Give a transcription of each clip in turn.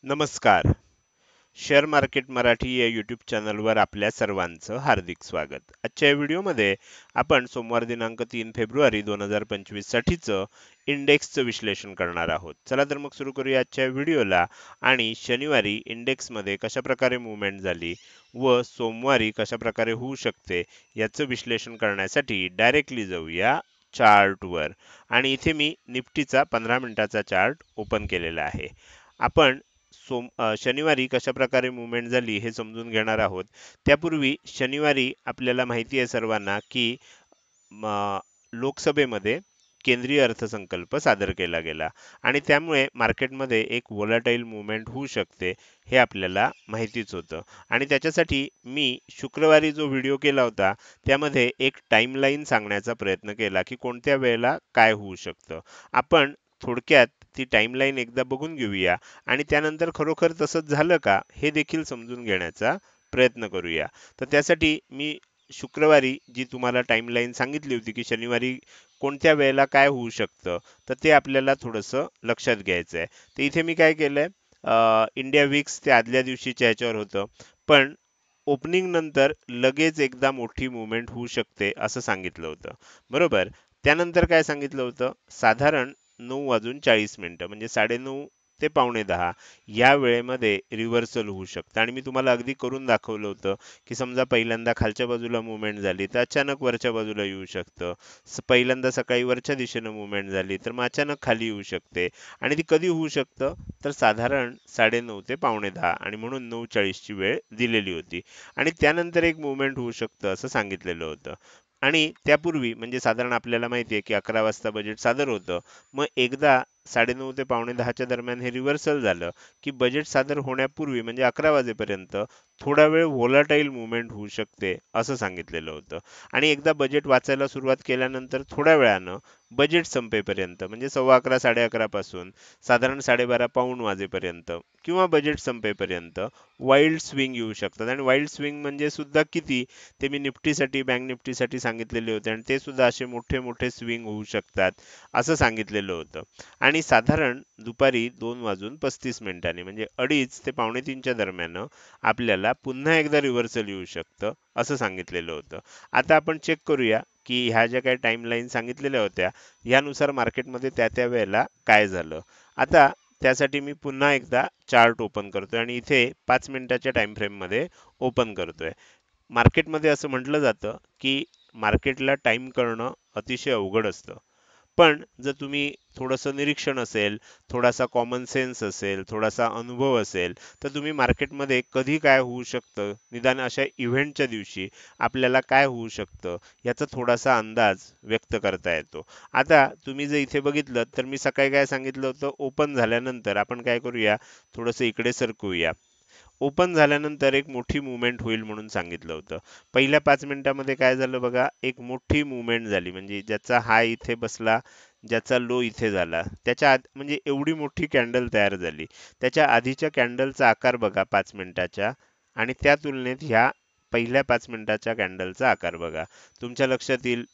नमस्कार. Share market Marathi या YouTube चॅनलवर आपल्या सर्वांचं हार्दिक स्वागत. आजच्या या व्हिडिओमध्ये आपण सोमवार दिनांक 3 फेब्रुवारी 2025 साठीचं इंडेक्सचं विश्लेषण करणार आहोत. चला तर मग सुरू करूया आजच्या व्हिडिओला. आणि शनिवारी इंडेक्समध्ये कशा प्रकारे मूव्हमेंट झाली व सोमवारी कशा प्रकारे होऊ शकते याचं विश्लेषण करण्यासाठी डायरेक्टली जाऊया चार्टवर. आणि इथे मी निफ्टीचा 15 मिनिटाचा चार्ट ओपन केलेला आहे. आपण शनिवारी कशा प्रकारे मूव्हमेंट झाली हे समजून घेणार आहोत. त्यापूर्वी शनिवारी आपल्याला माहिती आहे सर्वांना की लोकसभेमध्ये केंद्रीय अर्थसंकल्प सादर केला गेला आणि त्यामुळे मार्केटमध्ये एक व्होलाटाईल मूव्हमेंट होऊ शकते हे आपल्याला माहितीच होतं. आणि त्याच्यासाठी मी शुक्रवारी जो व्हिडिओ केला होता त्यामध्ये एक टाइमलाईन सांगण्याचा प्रयत्न केला की कोणत्या वेळेला काय होऊ शकतं. आपण थोडक्यात ती टाइमलाईन एकदा बघून घेऊया आणि त्यानंतर खरोखर तसंच झालं का हे देखील समजून घेण्याचा प्रयत्न करूया. तर त्यासाठी मी शुक्रवारी जी तुम्हाला टाइमलाईन सांगितली होती की शनिवारी कोणत्या वेळेला काय होऊ शकतं तर ते आपल्याला थोडंसं लक्षात घ्यायचं आहे. तर इथे मी काय केलंय, इंडिया विक्स ते आदल्या दिवशीच्या ह्याच्यावर होतं, पण ओपनिंग नंतर लगेच एकदा मोठी मूव्हमेंट होऊ शकते असं सांगितलं होतं, बरोबर. त्यानंतर काय सांगितलं होतं, साधारण 9:40 म्हणजे 9:30 ते 9:45 या वेळेमध्ये रिव्हर्सल होऊ शकतं. आणि मी तुम्हाला अगदी करून दाखवलं होतं की समजा पहिल्यांदा खालच्या बाजूला मूव्हमेंट झाली तर अचानक वरच्या बाजूला येऊ शकतं. पहिल्यांदा सकाळी वरच्या दिशेनं मूव्हमेंट झाली तर मग अचानक खाली येऊ शकते. आणि ती कधी होऊ शकतं तर साधारण 9:30 ते 9:45 आणि म्हणून 9:40 ची वेळ दिलेली होती. आणि त्यानंतर एक मूव्हमेंट होऊ शकतं असं सांगितलेलं होतं. आणि त्यापूर्वी म्हणजे साधारण आपल्याला माहिती आहे की 11 वाजता बजेट सादर होतं. मग एकदा 9:30 ते 9:45 दरम्यान हे रिव्हर्सल झालं की बजेट सादर होण्यापूर्वी म्हणजे 11 वाजेपर्यंत थोडा वेळ व्होलाटाईल मूव्हमेंट होऊ शकते असं सांगितलेलं होतं. आणि एकदा बजेट वाचायला सुरुवात केल्यानंतर थोड्या वेळानं बजेट संपेपर्यंत म्हणजे 11:15 11:30 पासून साधारण 12:30 पाऊण वाजेपर्यंत किंवा बजेट संपेपर्यंत वाईल्ड स्विंग येऊ शकतात. आणि वाईल्ड स्विंग म्हणजे सुद्धा किती ते मी निफ्टीसाठी बँक निफ्टीसाठी सांगितलेले होते आणि ते सुद्धा असे मोठे मोठे स्विंग होऊ शकतात असं सांगितलेलं होतं. आणि साधारण दुपारी 2:35 म्हणजे 2:30 ते 2:45च्या दरम्यान आपल्याला पुन्हा एकदा रिव्हर्सल येऊ शकतं असं सांगितलेलं होतं. आता आपण चेक करूया की ह्या ज्या काही टाइमलाईन सांगितलेल्या होत्या यानुसार मार्केटमध्ये त्या त्या वेळेला काय झालं. आता त्यासाठी मी पुन्हा एकदा चार्ट ओपन करतोय आणि इथे 5 मिनिटाच्या टाइम फ्रेम मध्ये ओपन करतोय. मार्केटमध्ये असं म्हटलं जातं की मार्केटला टाइम करणं अतिशय अवघड असतं. पण जर तुम्ही थोडंसं निरीक्षण असेल, थोडासा कॉमन सेन्स असेल, थोडासा अनुभव असेल, तर तुम्ही मार्केटमध्ये कधी काय होऊ शकतं, निदान अशा इव्हेंटच्या दिवशी आपल्याला काय होऊ शकतं, याचा थोडासा अंदाज व्यक्त करता येतो. आता तुम्ही जर इथे बघितलं तर मी सकाळी काय सांगितलं होतं, ओपन झाल्यानंतर आपण काय करूया, थोडंसं इकडे सरकूया. ओपन झाल्यानंतर एक मोठी मूव्हमेंट होईल म्हणून सांगितलं होतं. पहिल्या 5 मिनिटामध्ये काय झालं बघा, एक मोठी मूव्हमेंट झाली म्हणजे ज्याचा हाय इथे बसला, ज्याचा लो इथे झाला, त्याच्या म्हणजे एवढी मोठी कॅन्डल तयार झाली. त्याच्या आधीच्या कॅन्डलचा आकार बघा 5 मिनिटाच्या आणि त्या तुलनेत ह्या पहिल्या 5 मिनिटाच्या कॅन्डलचा आकार बघा. तुमच्या लक्षात येईल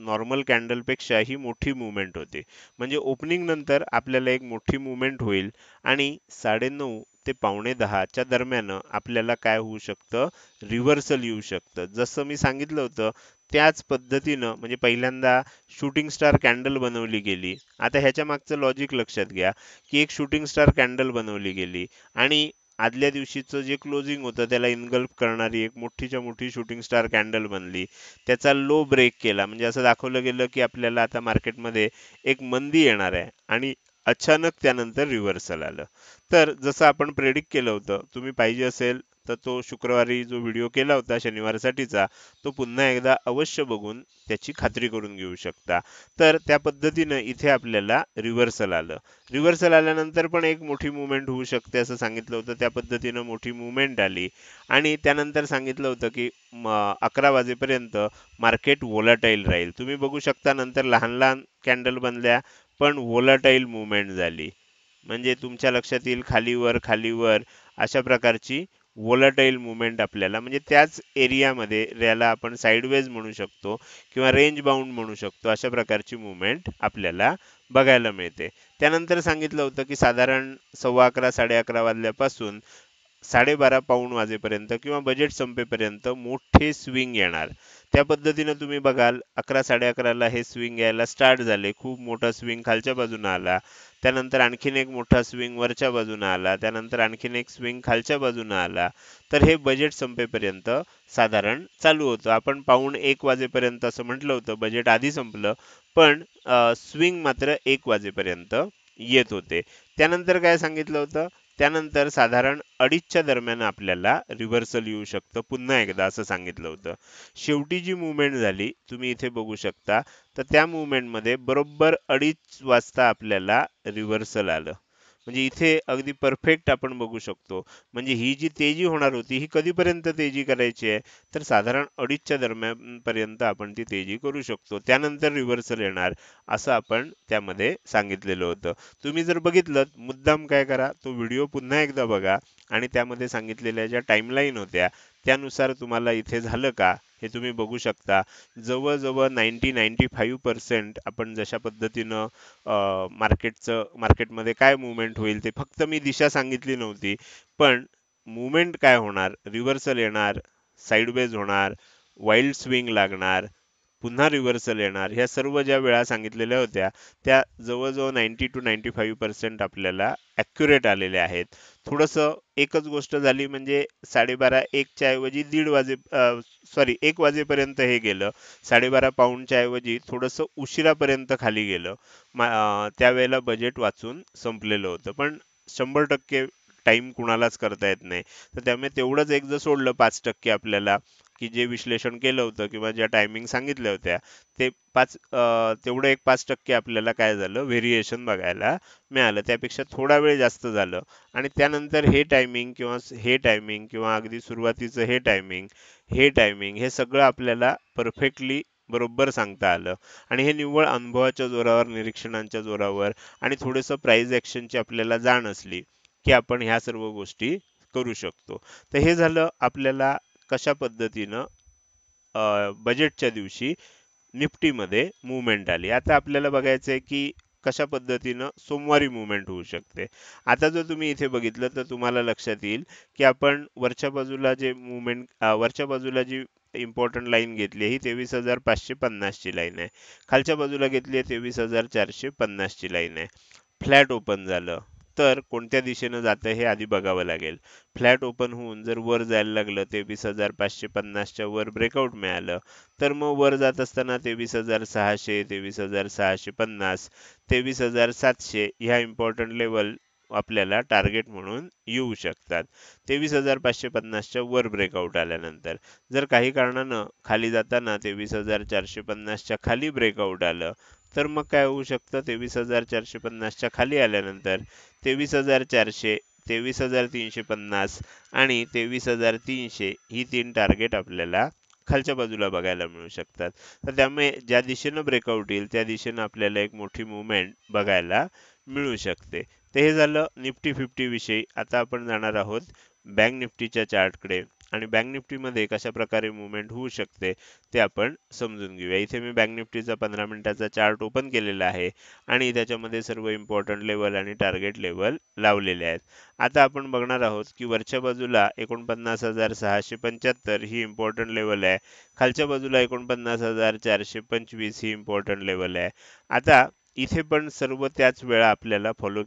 नॉर्मल कॅन्डलपेक्षा ही मोठी मूव्हमेंट होते. म्हणजे ओपनिंग नंतर आपल्याला एक मोठी मूव्हमेंट होईल आणि 9:30 ते 9:45 च्या दरम्यान आपल्याला काय होऊ शकतं, रिव्हर्सल येऊ शकतं. जसं मी सांगितलं होतं त्याच पद्धतीनं म्हणजे पहिल्यांदा शूटिंग स्टार कॅन्डल बनवली गेली. आता ह्याच्या मागचं लॉजिक लक्षात घ्या की एक शूटिंग स्टार कॅन्डल बनवली गेली आणि आदल्या दिवशीचं जे क्लोजिंग होतं त्याला इनगल्फ करणारी एक मोठीच्या मोठी शूटिंग स्टार कॅन्डल बनली. त्याचा लो ब्रेक केला म्हणजे असं दाखवलं गेलं की आपल्याला आता मार्केटमध्ये एक मंदी येणार आहे आणि अचानक त्यानंतर रिव्हर्सल आलं. तर जसं आपण प्रेडिक्ट केलं होतं, तुम्ही पाहिजे असेल तर तो शुक्रवारी जो व्हिडिओ केला होता शनिवारसाठीचा तो पुन्हा एकदा अवश्य बघून त्याची खात्री करून घेऊ शकता. तर त्या पद्धतीनं इथे आपल्याला रिव्हर्सल आलं. रिव्हर्सल आल्यानंतर पण एक मोठी मूव्हमेंट होऊ शकते असं सांगितलं होतं. त्या पद्धतीनं मोठी मूव्हमेंट आली आणि त्यानंतर सांगितलं होतं की 11 वाजेपर्यंत मार्केट व्होलाटाईल राहील. तुम्ही बघू शकता नंतर लहान लहान कॅन्डल बनल्या पण व्होलाटाईल मूव्हमेंट झाली. म्हणजे तुमच्या लक्षात येईल खालीवर खालीवर अशा प्रकारची वोलाटाईल मुवमेंट आपल्याला म्हणजे त्याच एरियामध्ये याला आपण साइडवेज म्हणू शकतो किंवा रेंज बाउंड म्हणू शकतो, अशा प्रकारची मुवमेंट आपल्याला बघायला मिळते. त्यानंतर सांगितलं होतं की साधारण 11:15 11:30 वाजल्यापासून 12:30 पाऊण वाजेपर्यंत किंवा बजेट संपेपर्यंत मोठे स्विंग येणार. त्या पद्धतीने तुम्ही बघाल 11 11:30 हे स्विंग यायला स्टार्ट झाले. खूप मोठा स्विंग खालच्या बाजूने आला. त्यानंतर आणखीन एक मोठा स्विंग वरच्या बाजूने आला. त्यानंतर आणखीन एक स्विंग खालच्या बाजूने आला. तर हे बजेट संपेपर्यंत साधारण चालू होतं. आपण पाऊण 1 वाजेपर्यंत असं म्हटलं होतं, बजेट आधी संपलं, पण स्विंग मात्र 1 वाजेपर्यंत येत होते. त्यानंतर काय सांगितलं होतं, त्यानंतर साधारण 2:30च्या दरम्यान आपल्याला रिव्हर्सल येऊ शकतं पुन्हा एकदा, असं सांगितलं होतं. शेवटी जी मुवमेंट झाली तुम्ही इथे बघू शकता, तर त्या मुवमेंटमध्ये बरोबर 2:30 वाजता आपल्याला रिव्हर्सल आलं. म्हणजे इथे अगदी परफेक्ट आपण बघू शकतो. म्हणजे ही जी तेजी होणार होती ही कधीपर्यंत तेजी करायची आहे, तर साधारण 2:30च्या दरम्यान पर्यंत आपण ती तेजी करू शकतो. त्यानंतर रिव्हर्सल येणार असं आपण त्यामध्ये सांगितलेलं होतं. तुम्ही जर बघितलं मुद्दाम काय करा, तो व्हिडिओ पुन्हा एकदा बघा आणि त्यामध्ये सांगितलेल्या ज्या टाइमलाईन होत्या त्यानुसार तुम्हाला इथे झालं का हे तुम्ही बघू शकता. जवळजवळ 90-95% आपण जशा पद्धतीनं मार्केटमध्ये काय मुवमेंट होईल ते फक्त मी दिशा सांगितली नव्हती, पण मुवमेंट काय होणार, रिव्हर्सल येणार, साइडवेज होणार, वाईल्ड स्विंग लागणार, पुन्हा रिव्हर्सल येणार, ह्या सर्व ज्या वेळा सांगितलेल्या होत्या त्या जवळजवळ 90-95% आपल्याला ॲक्युरेट आलेल्या आहेत. थोडंसं एकच गोष्ट झाली म्हणजे 12:30 1च्या ऐवजी 1 वाजेपर्यंत हे गेलं. 12:30 पाऊणच्या ऐवजी थोडंसं उशिरापर्यंत खाली गेलं. त्यावेळेला बजेट वाचून संपलेलं होतं. पण 100% टाइम कुणालाच करता येत नाही. तर त्यामुळे तेवढंच एक जर सोडलं 5% आपल्याला, की जे विश्लेषण केलं होतं किंवा ज्या टायमिंग सांगितल्या होत्या ते तेवढं एक 5% आपल्याला काय झालं, व्हेरिएशन बघायला मिळालं. त्यापेक्षा थोडा वेळ जास्त झालं आणि त्यानंतर हे टायमिंग किंवा अगदी सुरुवातीचं हे टायमिंग हे सगळं आपल्याला परफेक्टली बरोबर सांगता आलं. आणि हे निव्वळ अनुभवाच्या जोरावर, निरीक्षणांच्या जोरावर आणि थोडंसं प्राइस ॲक्शनची आपल्याला जाण असली की आपण ह्या सर्व गोष्टी करू शकतो. तर हे झालं आपल्याला कशा पद्धतीनं बजेटच्या दिवशी निफ्टीमध्ये मूव्हमेंट आली. आता आपल्याला बघायचं आहे की कशा पद्धतीनं सोमवारी मूव्हमेंट होऊ शकते. आता जर तुम्ही इथे बघितलं तर तुम्हाला लक्षात येईल की आपण वरच्या बाजूला जी इम्पॉर्टंट लाईन घेतली आहे ही 23,550 ची लाईन आहे. खालच्या बाजूला घेतली आहे 23,450 ची लाईन आहे. फ्लॅट ओपन झालं तर कोणत्या दिशेनं जातं हे आधी बघावं लागेल. फ्लॅट ओपन होऊन जर वर जायला लागलं 23,550च्या वर ब्रेकआउट मिळालं, तर मग वर जात असताना 23,600, 23,650, 23,700 ह्या इम्पॉर्टंट लेवल आपल्याला टार्गेट म्हणून येऊ शकतात. 23,550च्या वर ब्रेकआउट आल्यानंतर जर काही कारणानं खाली जाताना 23,450च्या खाली ब्रेकआउट आलं, तर मग काय होऊ शकतं, 23,450च्या खाली आल्यानंतर 23,400, 23,350 आणि 23,300 ही 3 टार्गेट आपल्याला खालच्या बाजूला बघायला मिळू शकतात. तर त्यामुळे ज्या दिशेनं ब्रेकआउट येईल त्या दिशेनं आपल्याला एक मोठी मूव्हमेंट बघायला मिळू शकते. तर हे झालं निफ्टी 50 विषयी. आता आपण जाणार आहोत बँक निफ्टीच्या चार्टकडे आणि बँक निफ्टीमध्ये कशा प्रकारे मूव्हमेंट होऊ शकते ते आपण समजून घेऊया. इथे मी बँक निफ्टीचा 15 मिनिटाचा चार्ट ओपन केलेला आहे आणि त्याच्यामध्ये सर्व इम्पॉर्टंट लेवल आणि टार्गेट लेवल लावलेले आहेत. आता आपण बघणार आहोत की वरच्या बाजूला 49,675 ही इम्पॉर्टंट लेवल आहे. खालच्या बाजूला 49,425 ही इम्पॉर्टंट लेवल आहे. आता इथे पण सर्व त्याच वेळा आपल्याला फॉलो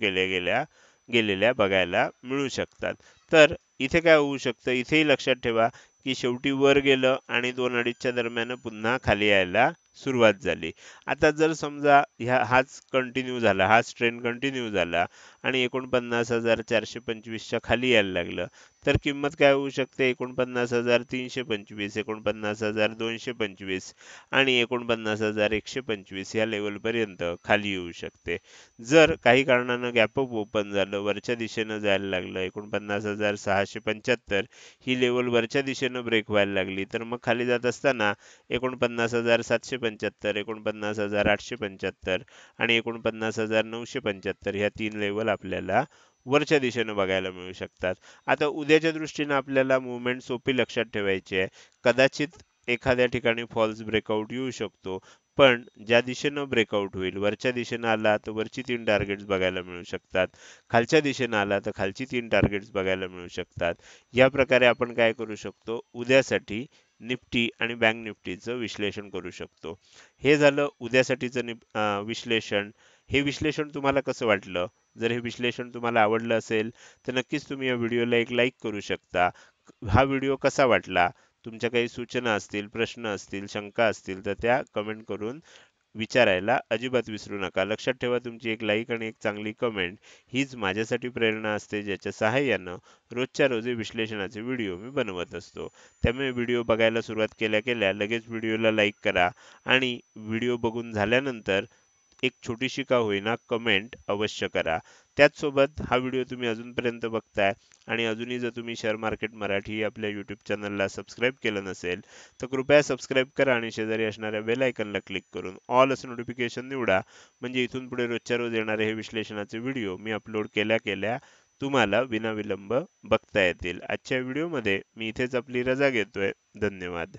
गेलेल्या बघायला मिळू शकतात. तर इथे काय होऊ शकतं, इथेही लक्षात ठेवा की शेवटी वर गेलं आणि 2-2.5च्या दरम्यान पुन्हा खाली यायला सुरुवात झाली. आता जर समजा हाच ट्रेंड कंटिन्यू झाला आणि 49,425च्या खाली यायला लागलं, तर किंमत काय होऊ शकते, 49,325, 49,225 आणि 49,125 या लेवलपर्यंत खाली येऊ शकते. जर काही कारणानं गॅपअप ओपन झालं, वरच्या दिशेनं जायला लागलं, 49,675 ही लेवल वरच्या दिशेनं ब्रेक व्हायला लागली, तर मग खाली जात असताना 49,775, 49,875 आणि 49,975 ह्या 3 लेवल आपल्याला वरच्या दिशेनं बघायला मिळू शकतात. आता उद्याच्या दृष्टीने आपल्याला मूव्हमेंट सोपी लक्षात ठेवायची आहे. कदाचित एखाद्या ठिकाणी फॉल्स ब्रेकआउट येऊ शकतो. पण ज्या दिशेनं ब्रेकआउट होईल, वरच्या दिशेनं आला तर वरची 3 टार्गेट्स बघायला मिळू शकतात. खालच्या दिशेनं आला तर खालची 3 टार्गेट्स बघायला मिळू शकतात. या प्रकारे आपण काय करू शकतो, उद्यासाठी निफ्टी आणि बँक निफ्टीचं विश्लेषण करू शकतो. हे झालं उद्यासाठीचं विश्लेषण. हे विश्लेषण तुम्हाला कसं वाटलं? जर हे विश्लेषण तुम्हाला आवडलं असेल, तर नक्कीच तुम्ही या व्हिडिओला एक लाईक करू शकता. हा व्हिडिओ कसा वाटला? तुमच्या काही सूचना असतील, प्रश्न असतील, शंका असतील, तर त्या कमेंट करून विचारायला अजिबात विसरू नका. लक्षात ठेवा, तुमची एक लाईक आणि एक चांगली कमेंट हीच माझ्यासाठी प्रेरणा असते, ज्याच्या सहाय्यानं रोजच्या रोज हे विश्लेषणाचे व्हिडिओ मी बनवत असतो. त्यामुळे व्हिडिओ बघायला सुरुवात केल्या केल्या लगेच व्हिडिओला लाईक करा आणि व्हिडिओ बघून झाल्यानंतर एक छोटीशी का होईना कमेंट अवश्य करा. त्याचसोबत हा व्हिडिओ तुम्ही अजूनपर्यंत बघताय आणि अजूनही जर तुम्ही शेअर मार्केट मराठी आपल्या यूट्यूब चॅनलला सबस्क्राईब केलं नसेल, तर कृपया सबस्क्राईब करा आणि शेजारी असणाऱ्या बेल आयकॉनला क्लिक करून ऑल असं नोटिफिकेशन निवडा. म्हणजे इथून पुढे रोजच्या रोज येणारे हे विश्लेषणाचे व्हिडिओ मी अपलोड केल्या केल्या तुम्हाला विनाविलंब बघता येतील. आजच्या व्हिडिओमध्ये मी इथेच आपली रजा घेतोय. धन्यवाद.